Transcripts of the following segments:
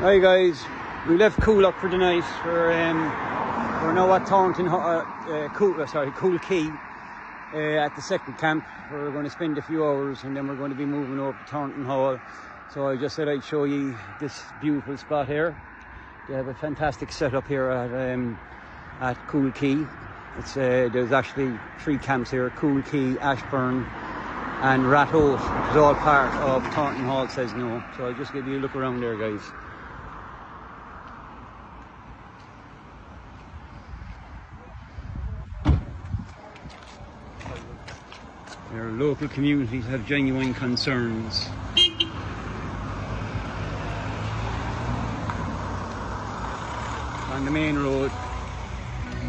Hi guys, we left Coolock for the night. We're now at Thornton, Cool Key at the second camp. We're going to spend a few hours and then we're going to be moving over to Thornton Hall. So I just said I'd show you this beautiful spot here. They have a fantastic setup here at Cool Key. There's actually 3 camps here: Cool Key, Ashburn and Rathoat, which is all part of Thornton Hall Says No. So I'll just give you a look around there, guys. Their local communities have genuine concerns. On the main road.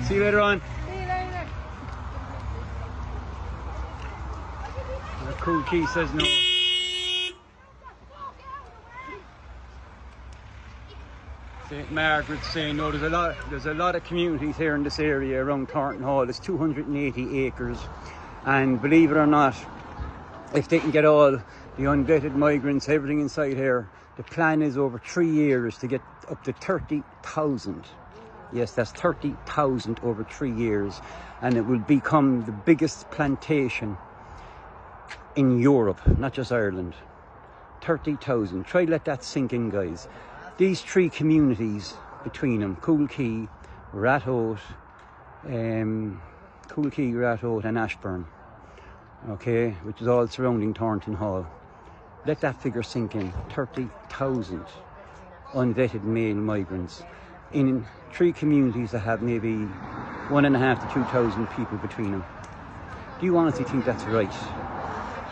See you later on. See you later. Cool Key Says No. St. Margaret's saying no. There's a lot of communities here in this area around Thornton Hall. It's 280 acres. And believe it or not, if they can get all the unvetted migrants, everything inside here, the plan is over 3 years to get up to 30,000. Yes, that's 30,000 over 3 years. And it will become the biggest plantation in Europe, not just Ireland. 30,000. Try to let that sink in, guys. These 3 communities between them, Cool Key, Rathoat, and Ashburn, okay, which is all surrounding Thornton Hall. Let that figure sink in. 30,000 unvetted male migrants in 3 communities that have maybe 1,500 to 2,000 people between them. Do you honestly think that's right?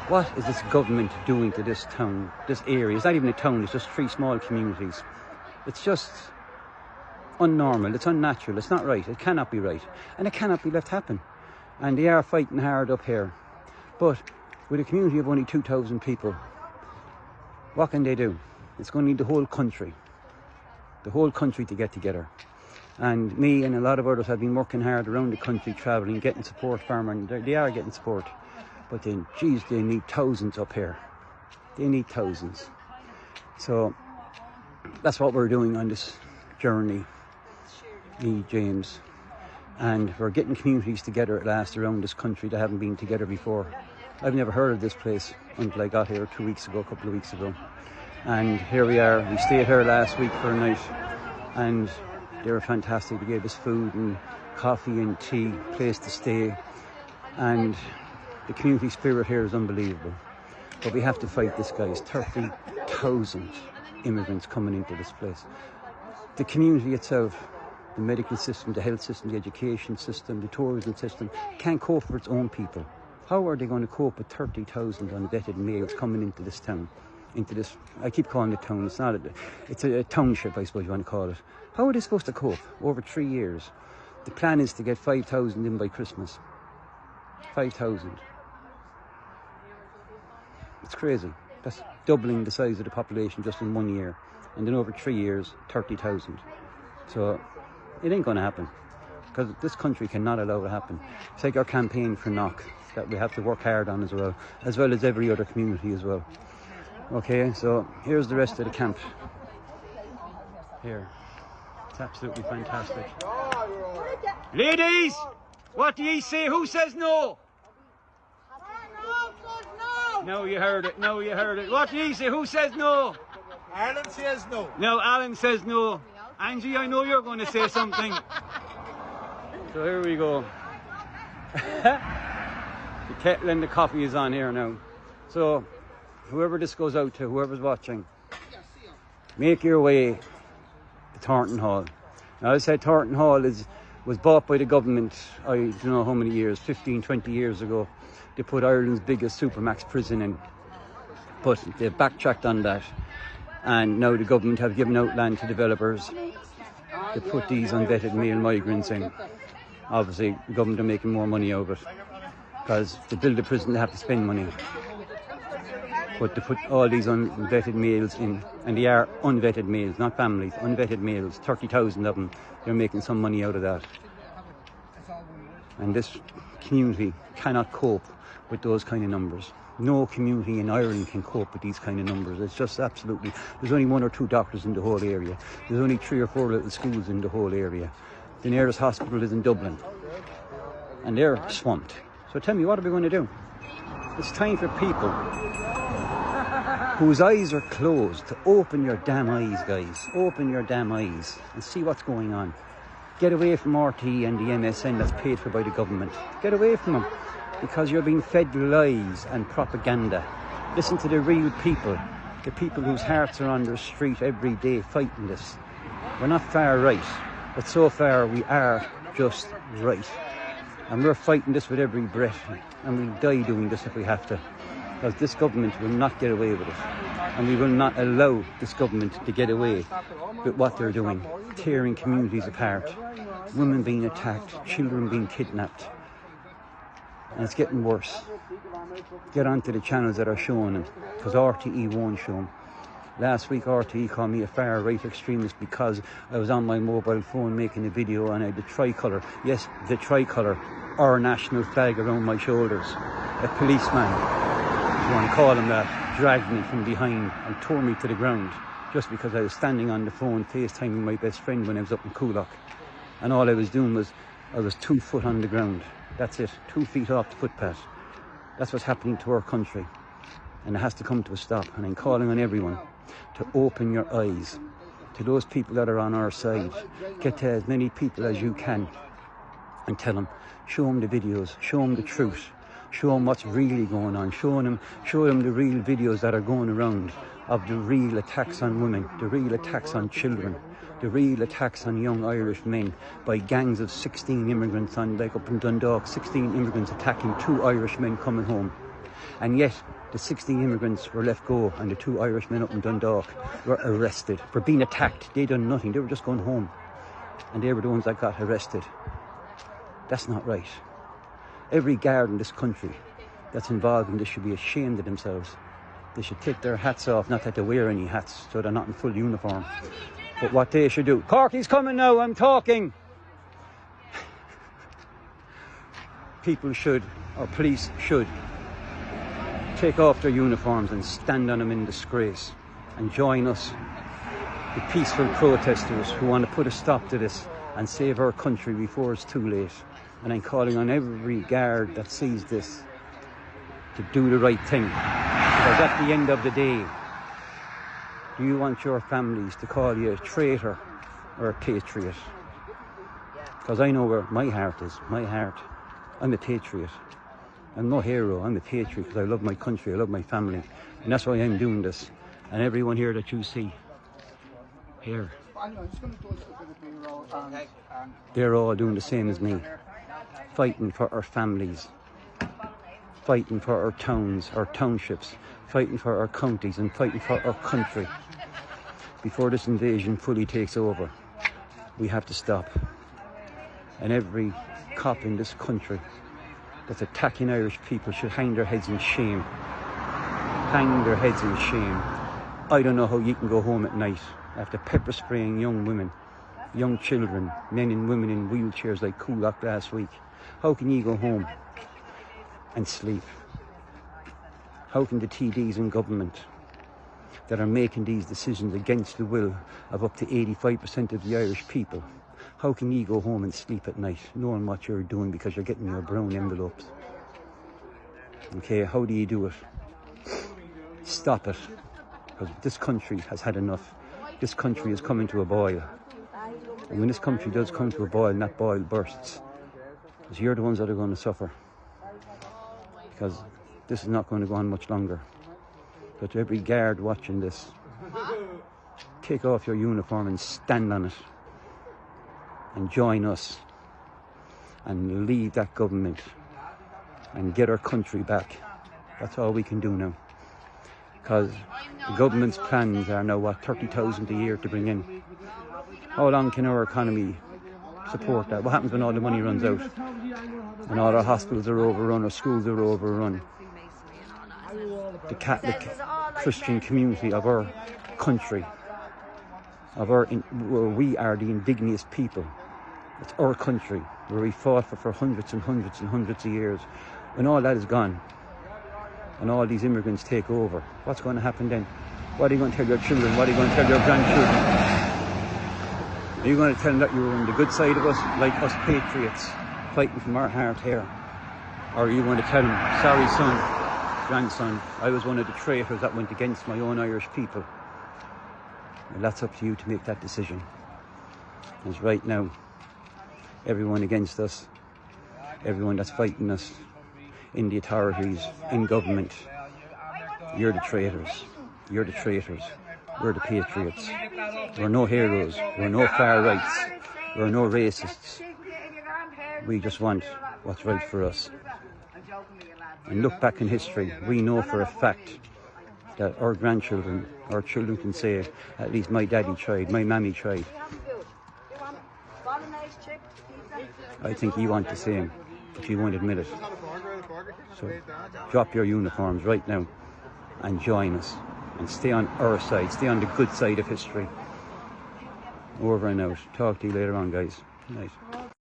What is this government doing to this town, this area? It's not even a town, it's just 3 small communities. It's just unnormal, it's unnatural, it's not right, it cannot be right, and it cannot be left happen. And they are fighting hard up here. But with a community of only 2,000 people, what can they do? It's going to need the whole country to get together. And me and a lot of others have been working hard around the country, travelling, getting support from them, and they are getting support. But then, geez, they need thousands up here. They need thousands. So that's what we're doing on this journey, me, James. And we're getting communities together at last around this country that haven't been together before. I've never heard of this place until I got here a couple of weeks ago. And here we are. We stayed here last week for a night and they were fantastic. They gave us food and coffee and tea, place to stay. And the community spirit here is unbelievable. But we have to fight this, guys. 30,000 immigrants coming into this place. The community itself, the medical system, the health system, the education system, the tourism system, can't cope for its own people. How are they going to cope with 30,000 unvetted males coming into this town? Into this, I keep calling it town, it's a township, I suppose you want to call it. How are they supposed to cope over 3 years? The plan is to get 5,000 in by Christmas. 5,000. It's crazy. That's doubling the size of the population just in 1 year. And then over 3 years, 30,000. So it ain't going to happen, because this country cannot allow it to happen. It's like our campaign for Knock that we have to work hard on as well as every other community as well. Okay, so here's the rest of the camp. Here. It's absolutely fantastic. Ladies, what do ye say? Who says no? No, you heard it. No, you heard it. What do ye say? Who says no? Alan says no. No, Alan says no. Angie, I know you're going to say something. So here we go. The kettle and the coffee is on here now. So whoever this goes out to, whoever's watching, make your way to Thornton Hall. Now, I said Thornton Hall was bought by the government, I don't know how many years, 15, 20 years ago. They put Ireland's biggest supermax prison in. But they've backtracked on that. And now the government have given out land to developers to put these unvetted male migrants in. Obviously, the government are making more money out of it, because to build a prison they have to spend money. But to put all these unvetted males in, and they are unvetted males, not families, unvetted males, 30,000 of them, they're making some money out of that. And this community cannot cope with those kind of numbers. No community in Ireland can cope with these kind of numbers. It's just absolutely, there's only 1 or 2 doctors in the whole area. There's only 3 or 4 little schools in the whole area. The nearest hospital is in Dublin. And they're swamped. So tell me, what are we going to do? It's time for people whose eyes are closed to open your damn eyes, guys. Open your damn eyes and see what's going on. Get away from RT and the MSN that's paid for by the government. Get away from them, because you're being fed lies and propaganda. Listen to the real people, the people whose hearts are on the street every day fighting this. We're not far right, but so far we are just right. And we're fighting this with every breath, and we'll die doing this if we have to, because this government will not get away with it. And we will not allow this government to get away with what they're doing, tearing communities apart, women being attacked, children being kidnapped. And it's getting worse. Get onto the channels that are showing them, because RTE won't show them. Last week RTE called me a far-right extremist because I was on my mobile phone making a video and I had the tricolour, yes, the tricolour, our national flag around my shoulders. A policeman, if you want to call him that, dragged me from behind and tore me to the ground just because I was standing on the phone FaceTiming my best friend when I was up in Coolock. And all I was doing was, I was 2 foot on the ground. That's it, 2 feet off the footpath. That's what's happening to our country. And it has to come to a stop. And I'm calling on everyone to open your eyes to those people that are on our side. Get to as many people as you can and tell them, show them the videos, show them the truth, show them what's really going on, show them the real videos that are going around of the real attacks on women, the real attacks on children, the real attacks on young Irish men by gangs of 16 immigrants on, like up in Dundalk, 16 immigrants attacking 2 Irish men coming home. And yet the 16 immigrants were let go and the 2 Irishmen up in Dundalk were arrested for being attacked. They done nothing, they were just going home. And they were the ones that got arrested. That's not right. Every guard in this country that's involved in this should be ashamed of themselves. They should take their hats off, not that they wear any hats, so they're not in full uniform. But what they should do, Corky's coming now, I'm talking. People should, or police should, take off their uniforms and stand on them in disgrace and join us, the peaceful protesters who want to put a stop to this and save our country before it's too late. And I'm calling on every guard that sees this to do the right thing, because at the end of the day, do you want your families to call you a traitor or a patriot? Because I know where my heart is, my heart. I'm a patriot. I'm no hero, I'm a patriot because I love my country, I love my family. And that's why I'm doing this. And everyone here that you see, here, they're all doing the same as me. Fighting for our families, fighting for our towns, our townships, fighting for our counties and fighting for our country. Before this invasion fully takes over, we have to stop. And every cop in this country that's attacking Irish people should hang their heads in shame. Hang their heads in shame. I don't know how you can go home at night after pepper spraying young women, young children, men and women in wheelchairs like Coolock last week. How can you go home and sleep? How can the TDs in government that are making these decisions against the will of up to 85% of the Irish people, how can you go home and sleep at night knowing what you're doing because you're getting your brown envelopes? Okay, how do you do it? Stop it. Because this country has had enough. This country is coming to a boil. And when this country does come to a boil, and that boil bursts, because you're the ones that are going to suffer. Because this is not going to go on much longer. So to every guard watching this, take off your uniform and stand on it. And join us and leave that government and get our country back. That's all we can do now. Because the government's plans are now, what, 30,000 a year to bring in. How long can our economy support that? What happens when all the money runs out? And all our hospitals are overrun, our schools are overrun. The Catholic Christian community of our country, where we are the indigenous people. It's our country, where we fought for hundreds and hundreds and hundreds of years. When all that is gone, and all these immigrants take over, what's going to happen then? What are you going to tell your children? What are you going to tell your grandchildren? Are you going to tell them that you were on the good side of us, like us patriots, fighting from our heart here? Or are you going to tell them, sorry son, grandson, I was one of the traitors that went against my own Irish people? Well, that's up to you to make that decision. Because right now, everyone against us, everyone that's fighting us, in the authorities, in government, you're the traitors. You're the traitors. We're the patriots. We're no heroes. We're no far rights. We're no racists. We just want what's right for us. And look back in history. We know for a fact that our grandchildren, our children can say, at least my daddy tried, my mammy tried. I think you want the same, but you won't admit it. So drop your uniforms right now and join us. And stay on our side, stay on the good side of history. Over and out. Talk to you later on, guys. Good night.